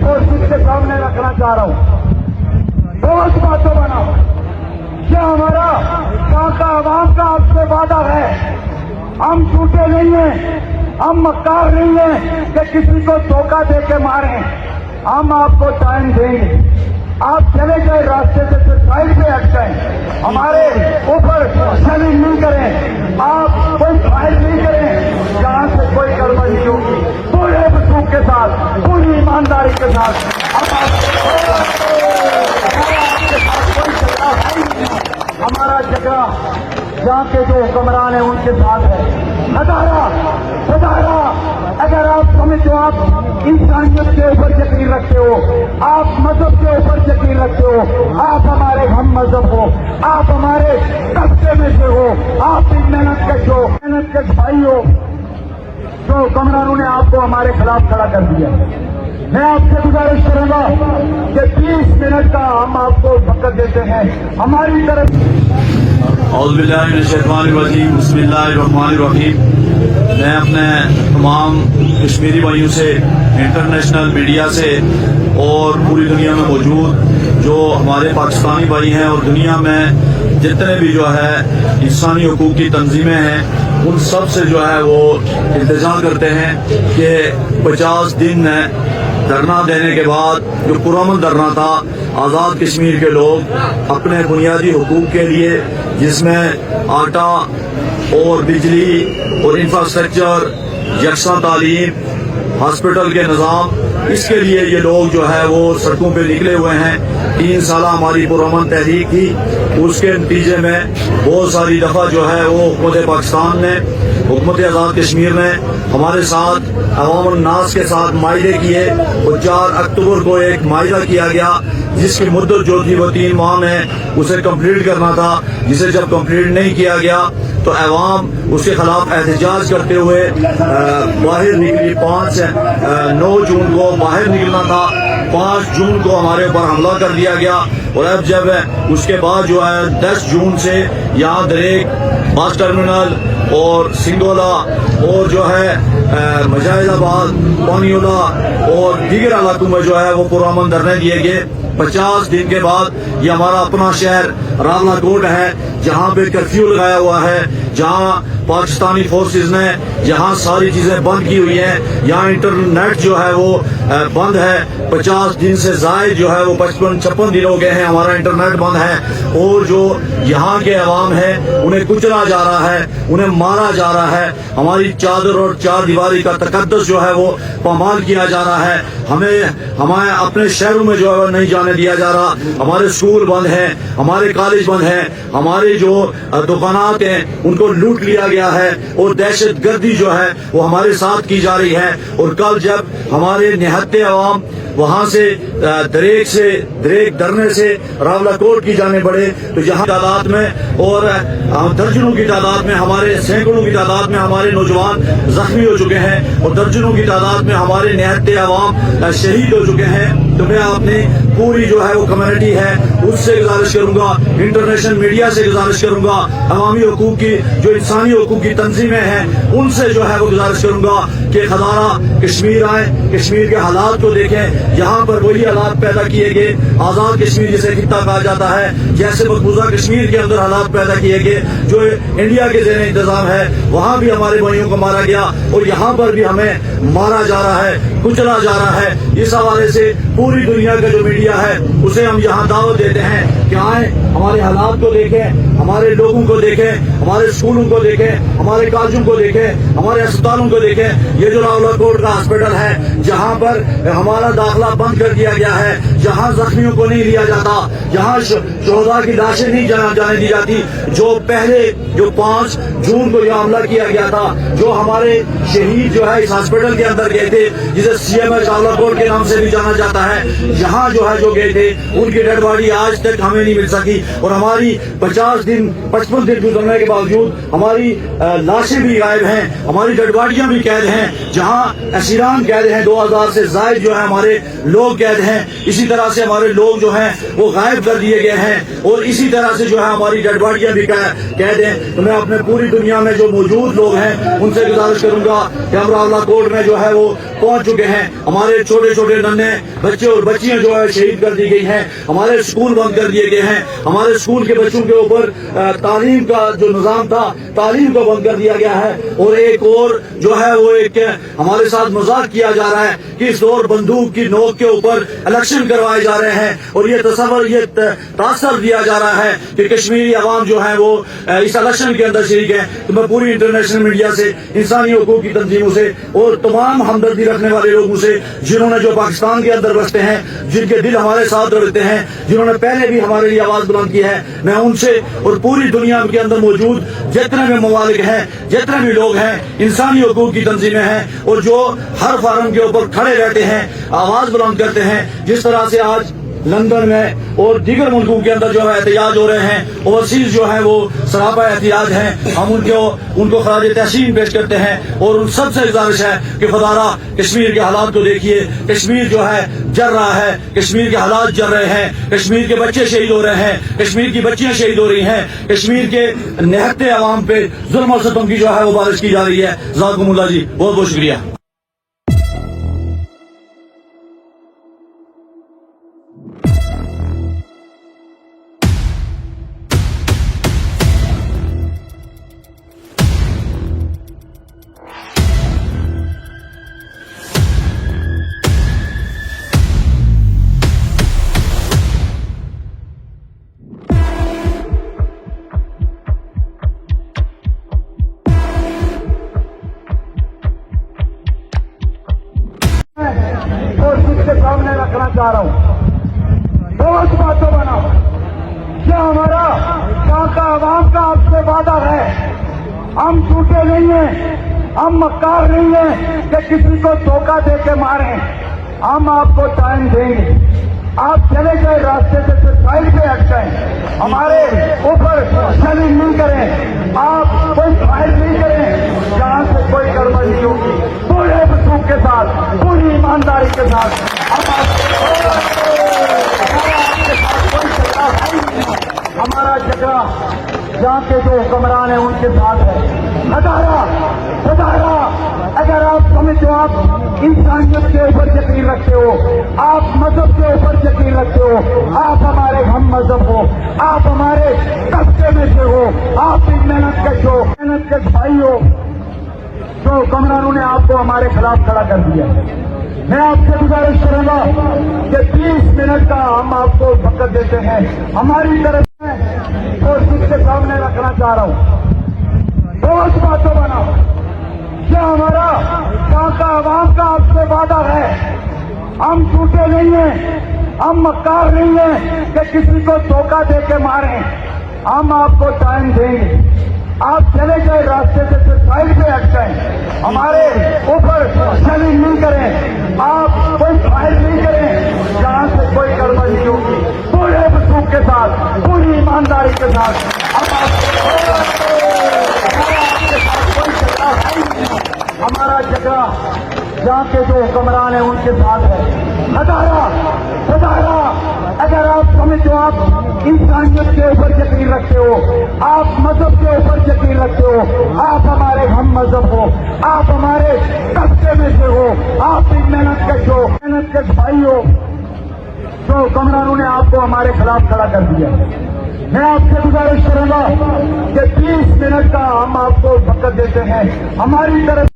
वो सबके सामने रखना चाह रहा हूँ। बहुत बातों बना ये हमारा काका आवाम का आपसे वादा है। हम झूठे नहीं हैं, हम मक्कार नहीं हैं कि किसी को धोखा दे के मारें। हम आपको टाइम देंगे। आप चले गए रास्ते से तो साइड पे हट गए, हमारे ऊपर शरीर नहीं करें, आप कोई फाइल नहीं करें जहां से कोई गड़बड़ नहीं होगी। पूरे वसूख के साथ, पूरी ईमानदारी के साथ हमारा झगड़ा यहाँ के जो हुक्मरान हैं उनके साथ है। हजारा अगर आप समझते हो, आप इंसानियत के ऊपर यकीन रखते हो, आप मजहब के ऊपर यकीन रखते हो, आप हमारे हम मजहब हो, आप हमारे तबके में से हो, आप भी मेहनतकश हो, मेहनतकश भाई हो, तो हुक्मरानों ने आपको हमारे खिलाफ खड़ा कर दिया। मैं आपसे गुजारिश करूंगा कि 20 मिनट का हम आपको वक्त देते हैं हमारी तरफ। औज़ुबिल्लाहिमिनश्शैतानिर्रजीम, बिस्मिल्लाहिर्रहमानिर्रहीम। मैं अपने तमाम कश्मीरी भाइयों से, इंटरनेशनल मीडिया से और पूरी दुनिया में मौजूद जो हमारे पाकिस्तानी भाई हैं और दुनिया में जितने भी जो है इंसानी हकूक़ की तंजीमें हैं, उन सब से जो है वो इल्तिजा करते हैं कि 50 दिन धरना देने के बाद जो पुरअमन धरना था, आज़ाद कश्मीर के लोग अपने बुनियादी हकूक़ के लिए, जिसमें आटा और बिजली और इंफ्रास्ट्रक्चर, यकसा तालीम, हॉस्पिटल के निज़ाम, इसके लिए ये लोग जो है वो सड़कों पे निकले हुए हैं। 3 साल हमारी पुरअमन तहरीक थी, उसके नतीजे में बहुत सारी दफ़ा जो है वो हुकूमत पाकिस्तान ने, हुकूमत आज़ाद कश्मीर ने हमारे साथ अवाम नास के साथ माइदे किए और 4 अक्टूबर को एक माइदा किया गया जिसकी मुद्दत जो थी वो 3 माह में उसे कंप्लीट करना था, जिसे जब कंप्लीट नहीं किया गया तो अवाम उसके खिलाफ एहतजाज करते हुए बाहर निकली। 9 जून को बाहर निकलना था, 5 जून को हमारे ऊपर हमला कर दिया गया और अब जब उसके बाद जो है 10 जून से यहाँ दरेक, बस टर्मिनल और सिंगोला और जो है मुजाहिदाबाद, पानीओला और दीगर इलाकों में जो है वो पुरअमन धरने दिए गए। 50 दिन के बाद ये हमारा अपना शहर रावलाकोट है, जहाँ पे कर्फ्यू लगाया हुआ है, जहाँ पाकिस्तानी फोर्सेस ने यहाँ सारी चीजें बंद की हुई हैं, यहाँ इंटरनेट जो है वो बंद है। 50 दिन से जायद जो है वो 55-56 दिन हो गए हैं हमारा इंटरनेट बंद है और जो यहाँ के अवाम है उन्हें कुचला जा रहा है, उन्हें मारा जा रहा है। हमारी चादर और 4 दीवारी का तकद्दस जो है वो पामाल किया जा रहा है। हमारे अपने शहरों में जो है नहीं जाने दिया जा रहा। हमारे स्कूल बंद हैं, हमारे कॉलेज बंद हैं, हमारे जो दुकानात हैं उनको लूट लिया गया है और दहशत गर्दी जो है वो हमारे साथ की जा रही है। और कल जब हमारे निहत्ते अवाम वहां से दरेक धरने से रावलाकोट की जाने बढ़े तो यहाँ तादाद में और दर्जनों की तादाद में, हमारे सैकड़ों की तादाद में हमारे नौजवान जख्मी हो चुके हैं और दर्जनों की तादाद में हमारे निहत्ते अवाम शहीद हो चुके हैं। तो मैं अपनी पूरी जो है वो कम्युनिटी है उससे गुजारिश करूंगा, इंटरनेशनल मीडिया से गुजारिश करूंगा, अवामी हकूक की जो इंसानी हकूक की तंजीमें हैं उनसे जो है वो गुजारिश करूंगा कि खदारा कश्मीर आए, कश्मीर के हालात को देखें। यहाँ पर वही हालात पैदा किए गए, आजाद कश्मीर जिसे खिता कहा जाता है, जैसे मकबूजा कश्मीर के अंदर हालात पैदा किए गए जो इंडिया के ज़ेरे इंतजाम है, वहाँ भी हमारे भाइयों को मारा गया और यहाँ पर भी हमें मारा जा रहा है, कुचला जा रहा है। इस हवाले से पूरी दुनिया का जो मीडिया है उसे हम यहाँ दावत देते हैं कि आए, हमारे हालात को देखें, हमारे लोगों को देखें, हमारे स्कूलों को देखें, हमारे कॉलेजों को देखें, हमारे अस्पतालों को देखें। ये जो रावलाकोट का हॉस्पिटल है जहाँ पर हमारा दाखिला बंद कर दिया गया है, जहाँ जख्मियों को नहीं लिया जाता, जहाँ शोहदा की लाशें नहीं जाने दी जाती, जो पहले जो 5 जून को यह हमला किया गया था, जो हमारे शहीद जो है इस हॉस्पिटल के अंदर गए थे जिसे CMH रावलाकोट के नाम से भी जाना जाता है, यहाँ जो है जो गए थे उनकी डेड बॉडी आज तक हमें नहीं मिल सकी और हमारी 50 दिन 55 दिन गुजरने के बावजूद हमारी लाशें भी गायब हैं, हमारी डेड बॉडियां भी कैद हैं, जहाँ असीरान कैद हैं, 2000 से जायद जो है हमारे लोग कैद हैं। इसी तरह से हमारे लोग जो हैं वो गायब कर दिए गए हैं और इसी तरह से जो है हमारी डेड बॉडियां भी कैद हैं। तो मैं अपने पूरी दुनिया में जो मौजूद लोग हैं उनसे गुजारिश करूंगा कि हम रावलाकोट में जो है वो پہنچ چکے ہیں. ہمارے چھوٹے چھوٹے ننھے بچے اور بچیاں جو ہے شہید کر دی گئی ہیں. ہمارے اسکول بند کر دیے گئے ہیں. ہمارے اسکول کے بچوں کے اوپر تعلیم کا جو نظام تھا تعلیم کو بند کر دیا گیا ہے. اور ایک اور جو ہے وہ ایک ہمارے ساتھ مذاق کیا جا رہا ہے کہ اس دور بندوق کی نوک کے اوپر الیکشن کروائے جا رہے ہیں. اور یہ تصور یہ تاثر دیا جا رہا ہے کہ کشمیری عوام جو ہے وہ اس الیکشن کے اندر شریک ہے. تو میں پوری انٹرنیشنل میڈیا سے, انسانی حقوق کی تنظیموں سے اور تمام ہمدردی رکھنے والے لوگوں سے جنہوں نے جو پاکستان کے اندر بستے ہیں, جن کے دل ہمارے ساتھ رہتے ہیں, جنہوں نے پہلے بھی ہمارے لیے آواز بلند کی ہے, میں ان سے اور پوری دنیا کے اندر موجود جتنے بھی ممالک ہیں, جتنے بھی لوگ ہیں, انسانی حقوق کی تنظیمیں ہیں اور جو ہر فارم کے اوپر کھڑے رہتے ہیں, آواز بلند کرتے ہیں, جس طرح سے آج لندن میں اور دیگر ملکوں کے اندر جو ہے احتجاج ہو رہے ہیں, اوورسیز جو ہے وہ سراپا احتجاج ہیں, ہم ان کو خراج تحسین پیش کرتے ہیں. اور ان سب سے گزارش ہے کہ خدارہ کشمیر کے حالات کو دیکھیے. کشمیر جو ہے جل رہا ہے, کشمیر کے حالات جل رہے ہیں, کشمیر کے بچے شہید ہو رہے ہیں, کشمیر کی بچیاں شہید ہو رہی ہیں, کشمیر کے نہتے عوام پہ ظلم و ستم کی جو ہے وہ بارش کی جا رہی ہے. جزاکم اللہ جی, بہت بہت شکریہ. اور جس کے سامنے رکھنا چاہ رہا ہوں, بہت باتوں بنا. یہ ہمارا یہاں کا عوام کا آپ سے وعدہ ہے. ہم جھوٹے نہیں ہیں, ہم مکار نہیں ہیں کہ کسی کو دھوکہ دے کے ماریں. ہم آپ کو ٹائم دیں گے. آپ چلے گئے راستے سے سائڈ پہ ہٹ جائیں, ہمارے اوپر چیلنج نہیں کریں, آپ کوئی فائل نہیں کریں. جہاں سے کوئی گڑبڑ نہیں ہوگی, پورے وصوب کے ساتھ, پوری ایمانداری کے ساتھ ہمارا جھگڑا جہاں کے جو حکمران ہیں ان کے ساتھ ہے. ہزارہ اگر آپ سمجھو آپ انسانیت کے اوپر یقین رکھتے ہو, آپ مذہب کے اوپر یقین رکھتے ہو, آپ ہمارے ہم مذہب ہو, آپ ہمارے طبقے میں سے ہو, آپ بھی محنت کش ہو, محنت کش بھائی ہو, تو حکمرانوں نے آپ کو ہمارے خلاف کھڑا کر دیا. میں آپ سے گزارش کروں گا کہ 20 منٹ کا ہم آپ کو وقت دیتے ہیں ہماری طرف سے, اور جس کے سامنے رکھنا چاہ رہا ہوں. بہت باتوں بنا. یہ ہمارا یہاں کا عوام کا آپ سے وعدہ ہے. ہم جھوٹے نہیں ہیں, ہم مکار نہیں ہیں کہ کسی کو دھوکہ دے کے ماریں. ہم آپ کو ٹائم دیں گے. آپ چلے گئے راستے سے سائڈ پہ ہٹ جائیں, ہمارے اوپر چیلنج نہیں کریں, آپ کوئی فائل نہیں کریں. جہاں سے کوئی گڑبڑ نہیں ہوگی, پورے وصوب کے ساتھ, پوری ایمانداری کے ساتھ ہمارا جھگڑا جہاں کے جو حکمران ہیں ان کے ساتھ ہے. ہزارہ اگر آپ سمجھو آپ انسانیت کے اوپر یقین رکھتے ہو, آپ مذہب کے اوپر یقین رکھتے ہو, آپ ہمارے ہم مذہب ہو, آپ ہمارے طبقے میں سے ہو, آپ بھی محنت کش ہو, محنت کش بھائی ہو, تو حکمرانوں نے آپ کو ہمارے خلاف کھڑا کر دیا. میں آپ سے گزارش کروں گا کہ 20 منٹ کا ہم آپ کو وقت دیتے ہیں ہماری طرف